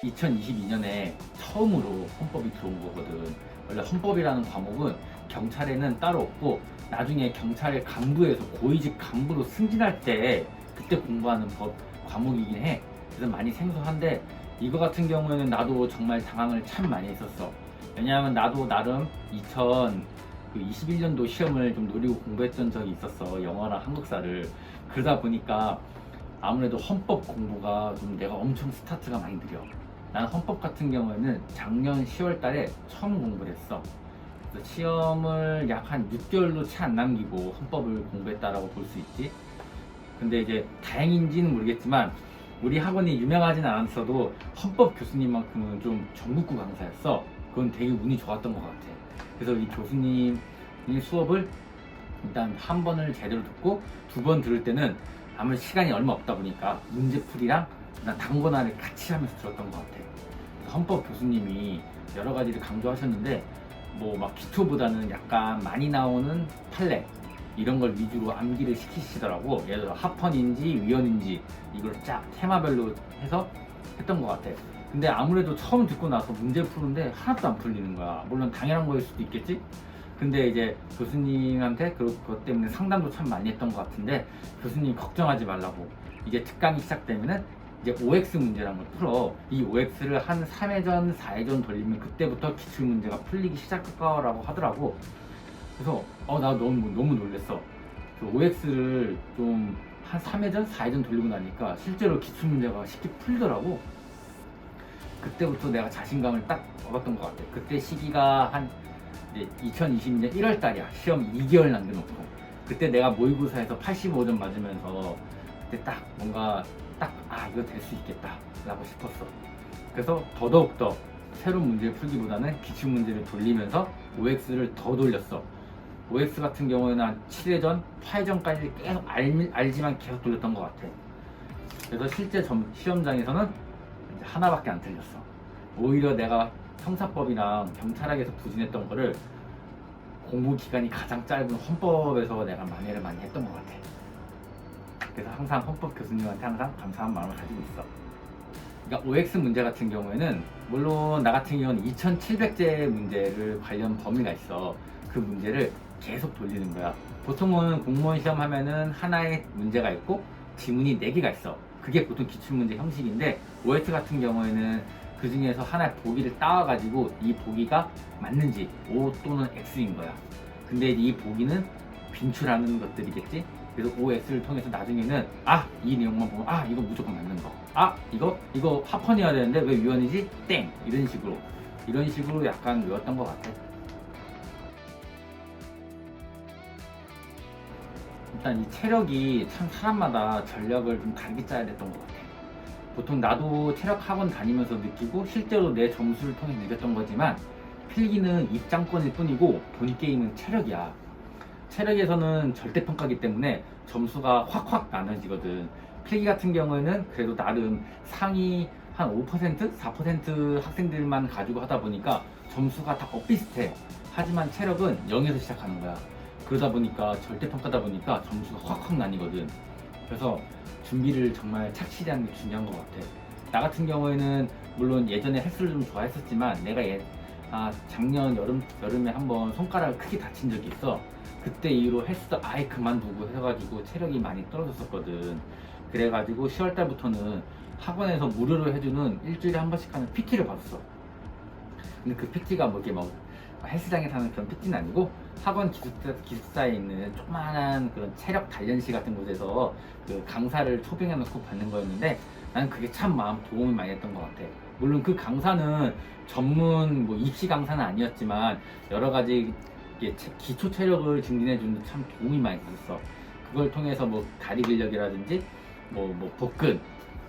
2022년에 처음으로 헌법이 들어온 거거든. 원래 헌법이라는 과목은 경찰에는 따로 없고 나중에 경찰 간부에서 고위직 간부로 승진할 때 그때 공부하는 법 과목이긴 해. 그래서 많이 생소한데 이거 같은 경우에는 나도 정말 당황을 참 많이 했었어. 왜냐하면 나도 나름 2021년도 시험을 좀 노리고 공부했던 적이 있었어. 영어랑 한국사를. 그러다 보니까 아무래도 헌법 공부가 좀 내가 엄청 스타트가 많이 느려. 난 헌법 같은 경우에는 작년 10월 달에 처음 공부를 했어. 그래서 시험을 약 한 6개월도 채 안 남기고 헌법을 공부했다라고 볼 수 있지. 근데 이제 다행인지는 모르겠지만 우리 학원이 유명하진 않았어도 헌법 교수님만큼은 좀 전국구 강사였어. 그건 되게 운이 좋았던 것 같아. 그래서 이 교수님의 수업을 일단 한 번을 제대로 듣고 두 번 들을 때는 아무래도 시간이 얼마 없다 보니까 문제풀이랑 단권화를 같이 하면서 들었던 것 같아. 헌법 교수님이 여러 가지를 강조하셨는데 뭐 막 기초보다는 약간 많이 나오는 판례 이런 걸 위주로 암기를 시키시더라고. 예를 들어 합헌인지 위헌인지 이걸 쫙 테마별로 해서 했던 것 같아. 근데 아무래도 처음 듣고 나서 문제 푸는데 하나도 안 풀리는 거야. 물론 당연한 거일 수도 있겠지. 근데 이제 교수님한테 그것 때문에 상담도 참 많이 했던 것 같은데 교수님 걱정하지 말라고. 이제 특강이 시작되면은 이제 OX 문제라는 걸 풀어. 이 OX를 한 3회전, 4회전 돌리면 그때부터 기출 문제가 풀리기 시작할 거라고 하더라고. 그래서 나 너무 놀랬어. 그 OX를 좀 한 3회전, 4회전 돌리고 나니까 실제로 기출 문제가 쉽게 풀리더라고. 그때부터 내가 자신감을 딱 얻었던 것 같아. 그때 시기가 한 이제 2022년 1월 달이야. 시험 2개월 남겨놓고. 그때 내가 모의고사에서 85점 맞으면서 그때 딱 뭔가 이거 될 수 있겠다 라고 싶었어. 그래서 더더욱더 새로운 문제를 풀기보다는 기출 문제를 돌리면서 OX를 더 돌렸어. OX 같은 경우에는 한 7회전, 8회전까지 계속 알지만 계속 돌렸던 것 같아. 그래서 실제 시험장에서는 이제 하나밖에 안 틀렸어. 오히려 내가 형사법이랑 경찰학에서 부진했던 거를 공부 기간이 가장 짧은 헌법에서 내가 만회를 많이 했던 것 같아. 그래서 항상 헌법 교수님한테 항상 감사한 마음을 가지고 있어. 그러니까 OX 문제 같은 경우에는 물론 나 같은 경우는 2700제 문제를 관련 범위가 있어. 그 문제를 계속 돌리는 거야. 보통은 공무원 시험 하면은 하나의 문제가 있고 지문이 4개가 있어. 그게 보통 기출문제 형식인데 OX 같은 경우에는 그 중에서 하나의 보기를 따와가지고 이 보기가 맞는지 O 또는 X인 거야. 근데 이 보기는 빈출하는 것들이겠지. 그래서 OX를 통해서 나중에는 이 내용만 보면 이거 무조건 맞는 거. 이거 합헌이어야 되는데 왜 위헌이지? 땡! 이런 식으로 약간 외웠던 것 같아. 일단 이 체력이 참 사람마다 전략을 좀 다르게 짜야 됐던 것 같아. 보통 나도 체력 학원 다니면서 느끼고 실제로 내 점수를 통해 느꼈던 거지만 필기는 입장권일 뿐이고 본 게임은 체력이야. 체력에서는 절대평가기 때문에 점수가 확확 나눠지거든. 필기 같은 경우에는 그래도 나름 상위 한 5%, 4% 학생들만 가지고 하다 보니까 점수가 다 엇비슷해. 하지만 체력은 0에서 시작하는 거야. 그러다 보니까 절대평가다 보니까 점수가 확확 나뉘거든. 그래서 준비를 정말 착실히 하는 게 중요한 것 같아. 나 같은 경우에는 물론 예전에 헬스를 좀 좋아했었지만 내가 작년 여름에 한번 손가락을 크게 다친 적이 있어. 그때 이후로 헬스도 아예 그만두고 해가지고 체력이 많이 떨어졌었거든. 그래가지고 10월 달부터는 학원에서 무료로 해주는 일주일에 한 번씩 하는 PT를 받았어. 근데 그 PT가 뭐 이렇게 헬스장에서 하는 그런 PT는 아니고 학원 기숙사에 있는 조그만한 그런 체력 단련실 같은 곳에서 그 강사를 초빙해놓고 받는 거였는데 나는 그게 참 도움이 많이 됐던 것 같아. 물론 그 강사는 전문 입시 강사는 아니었지만 여러 가지 기초 체력을 증진해주는 데 참 도움이 많이 됐어. 그걸 통해서 다리 근력이라든지 복근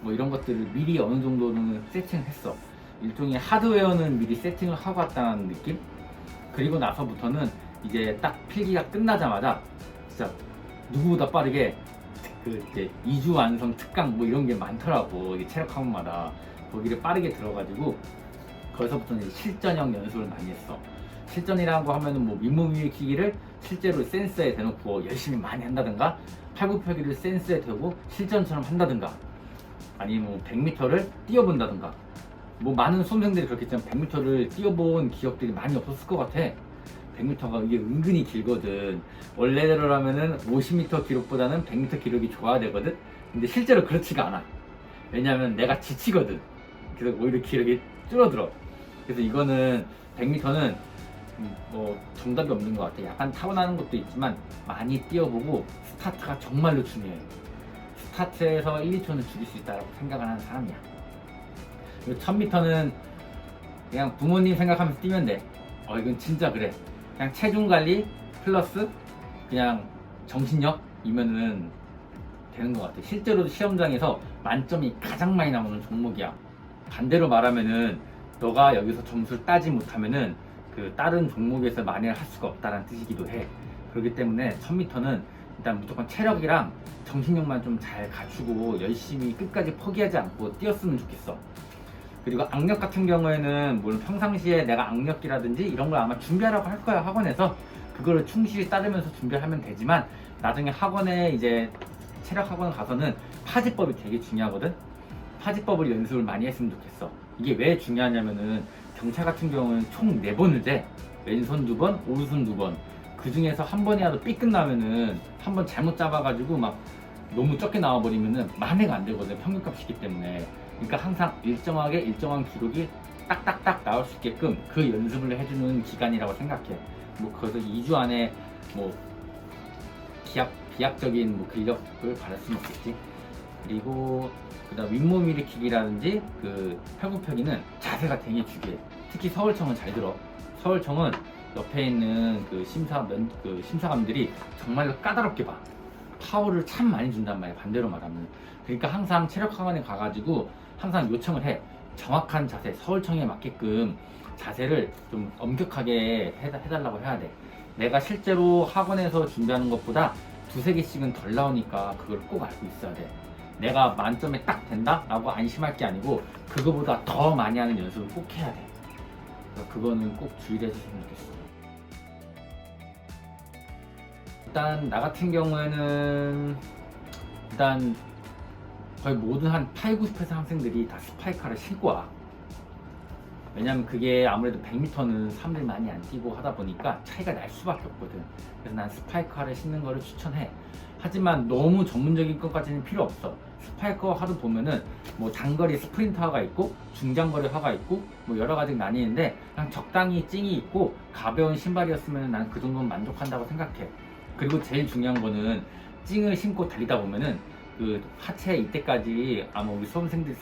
이런 것들을 미리 어느 정도는 세팅을 했어. 일종의 하드웨어는 미리 세팅을 하고 왔다는 느낌? 그리고 나서부터는 이제 딱 필기가 끝나자마자 진짜 누구보다 빠르게 이제 2주 완성 특강 이런 게 많더라고. 이게 체력 학원마다 거기를 빠르게 들어가지고 거기서부터는 이제 실전형 연습을 많이 했어. 실전이라고 하면은 윗몸일으키기를 실제로 센서에 대놓고 열심히 많이 한다든가 팔굽혀펴기를 센서에 대고 실전처럼 한다든가 아니면 100m를 뛰어본다든가 뭐 많은 수험생들이 그렇겠지만 100m를 뛰어본 기억들이 많이 없었을 것 같아. 100m가 이게 은근히 길거든. 원래대로라면은 50m 기록보다는 100m 기록이 좋아야 되거든. 근데 실제로 그렇지가 않아. 왜냐면 내가 지치거든. 그래서 오히려 기록이 줄어들어. 그래서 이거는 100m는 뭐 정답이 없는 것 같아. 약간 타고나는 것도 있지만 많이 뛰어보고 스타트가 정말로 중요해. 스타트에서 1, 2초는 죽일 수 있다고 생각을 하는 사람이야. 그리고 1000m는 그냥 부모님 생각하면서 뛰면 돼. 이건 진짜 그래. 그냥 체중 관리 플러스 그냥 정신력이면은 되는 것 같아. 실제로도 시험장에서 만점이 가장 많이 나오는 종목이야. 반대로 말하면은 너가 여기서 점수를 따지 못하면은 그 다른 종목에서 만회를 할 수가 없다는 뜻이기도 해. 그렇기 때문에 1000m는 일단 무조건 체력이랑 정신력만 좀 잘 갖추고 열심히 끝까지 포기하지 않고 뛰었으면 좋겠어. 그리고 악력 같은 경우에는 물론 평상시에 내가 악력기라든지 이런 걸 아마 준비하라고 할 거야, 학원에서. 그거를 충실히 따르면서 준비하면 되지만 나중에 학원에 이제 체력 학원 가서는 파지법이 되게 중요하거든. 파지법을 연습을 많이 했으면 좋겠어. 이게 왜 중요하냐면은 경찰 같은 경우는 총 4번을 돼. 왼손 2번, 오른손 2번. 그 중에서 한 번이라도 삐 끝나면은 한 번 잘못 잡아가지고 막 너무 적게 나와버리면은 만회가 안 되거든, 평균값이기 때문에. 그러니까 항상 일정하게 일정한 기록이 딱딱딱 나올 수 있게끔 그 연습을 해주는 기간이라고 생각해. 뭐 그래서 2주 안에 뭐 비약적인 뭐 근력을 바랄 수는 없겠지. 그리고 그다음 윗몸 일으키기라든지 그 팔굽혀기는 자세가 되게 중요해. 특히 서울청은 잘 들어. 서울청은 옆에 있는 그 심사관들이 정말로 까다롭게 봐. 파워를 참 많이 준단 말이야, 반대로 말하면. 그러니까 항상 체력학원에 가가지고 항상 요청을 해. 정확한 자세, 서울청에 맞게끔 자세를 좀 엄격하게 해달라고 해야 돼. 내가 실제로 학원에서 준비하는 것보다 2~3개씩은 덜 나오니까 그걸 꼭 알고 있어야 돼. 내가 만점에 딱 된다? 라고 안심할 게 아니고 그거보다 더 많이 하는 연습을 꼭 해야 돼. 그래서 그거는 꼭 주의를 해줬으면 좋겠어. 일단 나 같은 경우에는 일단 거의 모든 한 80~90% 학생들이 다 스파이카를 신고 와. 왜냐면 그게 아무래도 100m는 사람들이 많이 안 뛰고 하다 보니까 차이가 날 수밖에 없거든. 그래서 난 스파이카를 신는 거를 추천해. 하지만 너무 전문적인 것까지는 필요 없어. 스파이커 화도 보면은 뭐 장거리 스프린터화가 있고 중장거리 화가 있고 뭐 여러 가지 나뉘는데 그냥 적당히 찡이 있고 가벼운 신발이었으면 난 그 정도는 만족한다고 생각해. 그리고 제일 중요한 거는 찡을 신고 달리다 보면은 그 하체 이때까지 아마 우리 수험생들이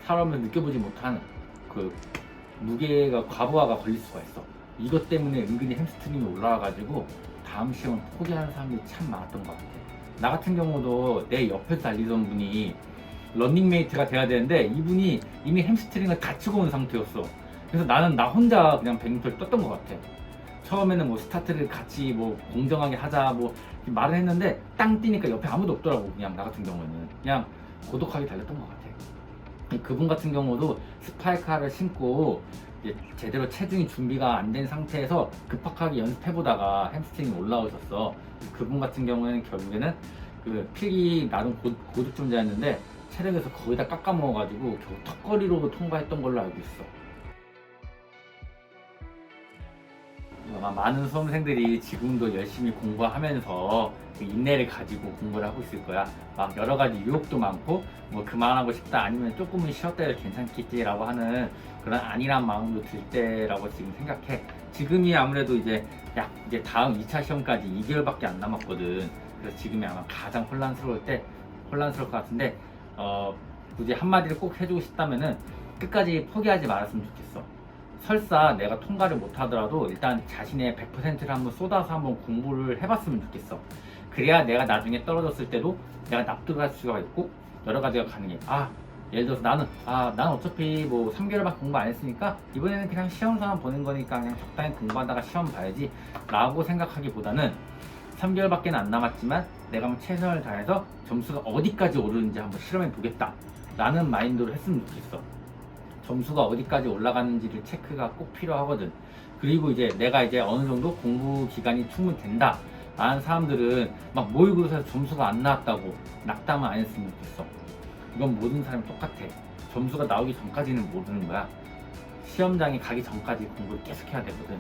살아오면 느껴보지 못한 그 무게가 과부하가 걸릴 수가 있어. 이것 때문에 은근히 햄스트링이 올라와가지고 다음 시험을 포기하는 사람들이 참 많았던 것 같아. 나 같은 경우도 내 옆에서 달리던 분이 런닝메이트가 돼야 되는데 이분이 이미 햄스트링을 다치고 온 상태였어. 그래서 나는 나 혼자 그냥 100m를 떴던 것 같아. 처음에는 뭐 스타트를 같이 뭐 공정하게 하자 뭐 말을 했는데 땅 뛰니까 옆에 아무도 없더라고. 그냥 나 같은 경우는 그냥 고독하게 달렸던 것 같아. 그분 같은 경우도 스파이카를 신고 제대로 체중이 준비가 안 된 상태에서 급박하게 연습해보다가 햄스트링이 올라오셨어. 그분 같은 경우에는 결국에는 그 필기 나름 고득점자였는데 체력에서 거의 다 깎아먹어가지고 겨우 턱걸이로 통과했던 걸로 알고 있어. 아마 많은 수험생들이 지금도 열심히 공부하면서 그 인내를 가지고 공부를 하고 있을 거야. 막 여러 가지 유혹도 많고 뭐 그만하고 싶다 아니면 조금은 쉬었다 해도 괜찮겠지라고 하는 그런 안일한 마음도 들 때라고 지금 생각해. 지금이 아무래도 이제 다음 2차 시험까지 2개월밖에 안 남았거든. 그래서 지금이 아마 가장 혼란스러울 것 같은데 굳이 한마디를 꼭 해주고 싶다면은 끝까지 포기하지 말았으면 좋겠어. 설사 내가 통과를 못하더라도 일단 자신의 100%를 한번 쏟아서 한번 공부를 해봤으면 좋겠어. 그래야 내가 나중에 떨어졌을 때도 내가 납득할 수가 있고 여러 가지가 가능해. 예를 들어서 나는 어차피 뭐 3개월밖에 공부 안 했으니까 이번에는 그냥 시험사만 보는 거니까 그냥 적당히 공부하다가 시험 봐야지 라고 생각하기보다는 3개월밖에 안 남았지만 내가 한번 최선을 다해서 점수가 어디까지 오르는지 한번 실험해 보겠다 라는 마인드로 했으면 좋겠어. 점수가 어디까지 올라가는지를 체크가 꼭 필요하거든. 그리고 이제 내가 이제 어느 정도 공부 기간이 충분히 된다 라는 사람들은 막 모의고사에서 점수가 안 나왔다고 낙담을 안 했으면 좋겠어. 이건 모든 사람이 똑같아. 점수가 나오기 전까지는 모르는 거야. 시험장에 가기 전까지 공부를 계속 해야 되거든.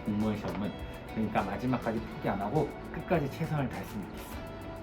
공무원 시험은. 그러니까 마지막까지 포기 안 하고 끝까지 최선을 다했으면 좋겠어.